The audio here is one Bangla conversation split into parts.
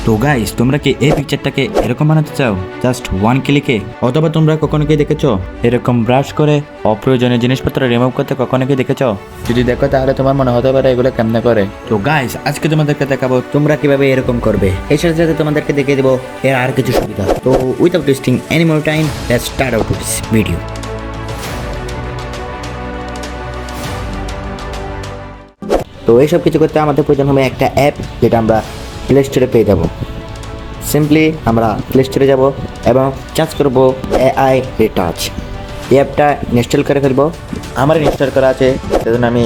তো গাইস, তোমরা কি এই পিকচারটাকে এরকম বানাতে চাও জাস্ট ওয়ান ক্লিকে? অথবা তোমরা কখনো কি দেখেছো এরকম ব্রাশ করে অপ্রয়োজনীয় জিনিসপত্র রিমুভ করতে? কখনো কি দেখেছো? যদি দেখো তাহলে তোমার মনে হতে পারে এগুলো কেমনে করে। তো গাইস, আজকে তোমাদেরকে দেখাবো তোমরা কিভাবে এরকম করবে। এর সাথে সাথে তোমাদেরকে দেখিয়ে দেবো এর আর কিছু সুবিধা। তো without wasting any more time, let's start out this video. তো এইসব কিছু করতে আমাদের প্রয়োজন হবে একটা অ্যাপ, যেটা আমরা প্লে স্টোরে পেয়ে যাবো। সিম্পলি আমরা প্লে স্টোরে যাব এবং সার্চ করব AI রিটাচ। এই অ্যাপটা ইনস্টল করে ফেলবো। আমার ইনস্টল করা আছে, সেজন্য আমি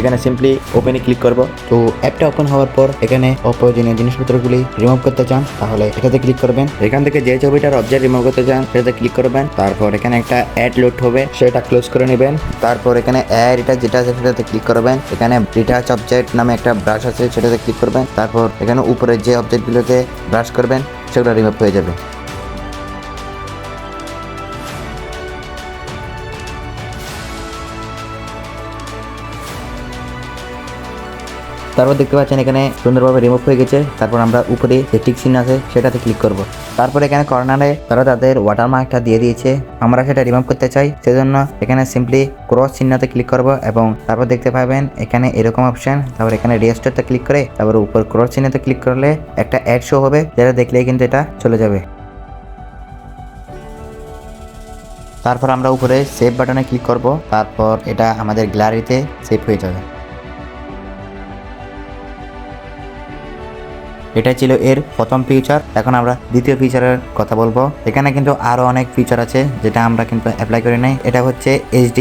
এখানে সিম্পলি ওপেনে ক্লিক করব। তো অ্যাপটা ওপেন হওয়ার পর এখানে অপ্রয়োজনীয় জিনিসপত্রগুলি রিমুভ করতে চান তাহলে এটাতে ক্লিক করবেন। এখান থেকে যে ছবিটার অবজেক্ট রিমুভ করতে চান সেটাতে ক্লিক করবেন। তারপর এখানে একটা অ্যাড লোড হবে, সেটা ক্লোজ করে নেবেন। তারপর এখানে AI রিটাচ যেটা আছে সেটাতে ক্লিক করবেন। এখানে রিটাচ অবজেক্ট নামে একটা ব্রাশ আছে, সেটাতে ক্লিক করবেন। তারপর এখানে উপরে যে অবজেক্টগুলোতে ব্রাশ করবেন সেগুলো রিমুভ হয়ে যাবে। তারপর দেখতে পাচ্ছেন এখানে সুন্দরভাবে রিমুভ হয়ে গেছে। তারপর আমরা উপরে যে টিক চিহ্ন আছে সেটাতে ক্লিক করব। তারপর এখানে কর্নারে তারা তাদের ওয়াটারমার্কটা দিয়ে দিয়েছে, আমরা সেটা রিমুভ করতে চাই, সেজন্য এখানে সিম্পলি ক্রস চিহ্নতে ক্লিক করব এবং তারপর দেখতে পাবেন এখানে এরকম অপশন। তারপর এখানে রেজিস্টারতে ক্লিক করে তারপর উপর ক্রস চিহ্নতে ক্লিক করলে একটা অ্যাড শো হবে, যেটা দেখলেই কিন্তু এটা চলে যাবে। তারপর আমরা উপরে সেভ বাটনে ক্লিক করব। তারপর এটা আমাদের গ্যালারিতে সেভ হয়ে যাবে। এটাই ছিল এর প্রথম ফিচার। এখন আমরা দ্বিতীয় ফিচারের কথা বলবো। এখানে কিন্তু আরো অনেক ফিচার আছে যেটা আমরা কিন্তু অ্যাপ্লাই করি নাই। এটা হচ্ছে HD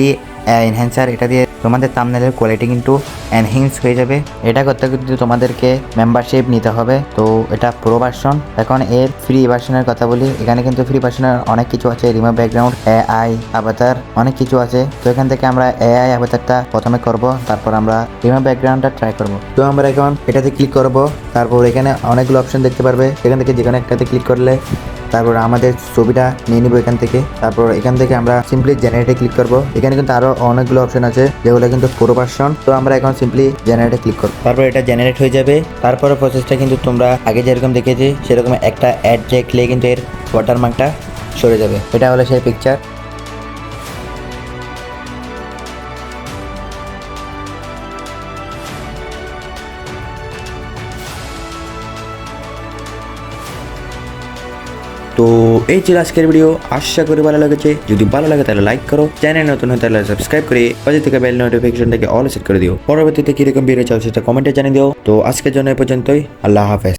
এনহ্যান্সার। এটা দিয়ে তোমাদের থাম্বনেলের কোয়ালিটি কিন্তু এনহ্যান্স হয়ে যাবে। এটা করতে কিন্তু তোমাদেরকে মেম্বারশিপ নিতে হবে। তো এটা প্রো ভার্সন। এখন এর ফ্রি ভার্সনের কথা বলি। এখানে কিন্তু ফ্রি ভার্সনের অনেক কিছু আছে, রিমুভ ব্যাকগ্রাউন্ড, AI অ্যাভাটার, অনেক কিছু আছে। তো এখান থেকে আমরা AI অ্যাভাটারটা প্রথমে করব, তারপর আমরা রিমুভ ব্যাকগ্রাউন্ডটা ট্রাই করব। তো আমরা এখন এটাতে ক্লিক করব। তারপর এখানে অনেকগুলো অপশন দেখতে পারবে, এখান থেকে যেখানে একটাতে ক্লিক করলে তারপর আমাদের ছবিটা নিয়ে নিব এখান থেকে। তারপর এখান থেকে আমরা সিম্পলি জেনারেটে ক্লিক করব। এখানে কিন্তু আরো অনেকগুলো অপশন আছে যেগুলো কিন্তু প্রো ভার্সন। তো আমরা এখন সিম্পলি জেনারেটে ক্লিক করব। তারপর এটা জেনারেট হয়ে যাবে। তারপরে প্রসেসটা কিন্তু তোমরা আগে যেরকম দেখেছি সেরকম একটা অ্যাড দেখলে কিন্তু এর ওয়াটারমার্কটা সরে যাবে। এটা হলো সেই পিকচার। তো এই ছিল আজকের ভিডিও। আশা করি ভালো লেগেছে। যদি ভালো লাগে তাহলে লাইক করো, চ্যানেল নতুন হয়ে তাহলে সাবস্ক্রাইব করে পাশে থেকে বেল নোটিফিকেশনটাকে অল সেট করে দিও। পরবর্তীতে কিরকম ভিডিও চাও সেটা কমেন্টে জানিয়ে দিও। তো আজকের জন্য এই পর্যন্তই। আল্লাহ হাফেজ।